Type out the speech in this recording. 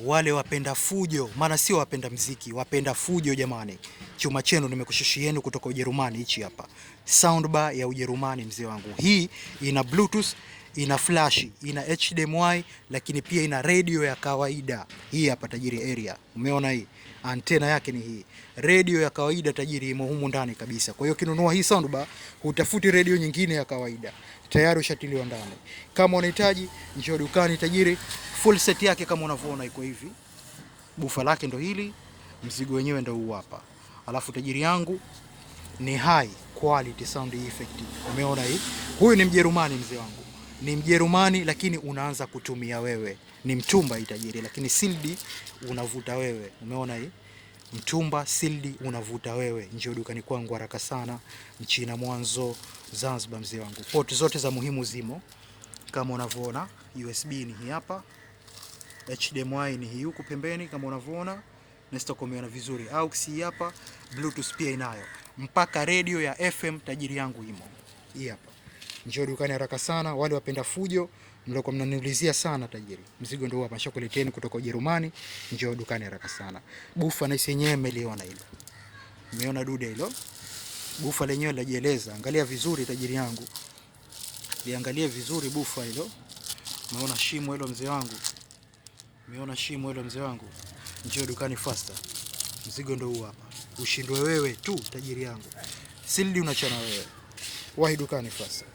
Wale wapenda fujo, maana sio wapenda mziki, wapenda fujo jamani. Chuma chenu nimekushushieni kutoka Ujerumani hichi hapa. Soundbar ya Ujerumani mzee wangu. Hii ina Bluetooth, ina flash, ina HDMI, lakini pia ina radio ya kawaida. Hii hapa tajiri area. Umeona hii? Antena yake ni hii. Radio ya kawaida tajiri imo humu ndani kabisa. Kwa hiyo kinunua hii soundbar, hutafuti radio nyingine ya kawaida. Tayari ushatiliwa ndani. Kama unahitaji njoo dukani tajiri. Full set yake kama unavyoona iko hivi. Bufa lake ndo hili, mzigo wenyewe ndo huu hapa. Alafu tajiri yangu ni high quality sound effect. Umeona hii? Huyu ni Mjerumani mzee wangu. Ni Mjerumani lakini unaanza kutumia wewe. Ni mtumba hii tajiri lakini sildi unavuta wewe. Umeona hii? Mtumba sildi unavuta wewe. Njoo dukani kwangu haraka sana. Mchina Mwanzo, Zanzibar mzee wangu. Port zote za muhimu zimo. Kama unavyoona, USB ni hii hapa. HDMI ni hii huku pembeni kama unavyoona. Nesta kumeona vizuri. AUX hii hapa, Bluetooth pia inayo. Mpaka radio ya FM tajiri yangu imo. Hii hapa. Njoo dukani haraka sana, wale wapenda fujo mlikuwa mnaniulizia sana tajiri. Mzigo ndio hapa nishakuleteni kutoka Ujerumani. Njoo dukani haraka sana. Bufa na yenyewe mmeliona hilo. Umeona dude hilo? Bufa lenyewe lajieleza. Angalia vizuri tajiri yangu. Liangalie vizuri bufa hilo. Umeona shimo hilo mzee wangu? Umeona shimo hilo mzee wangu? Njoo dukani faster. Mzigo ndio huu hapa. Ushindwe wewe tu tajiri yangu. Sildi unachana wewe. Wahi dukani faster.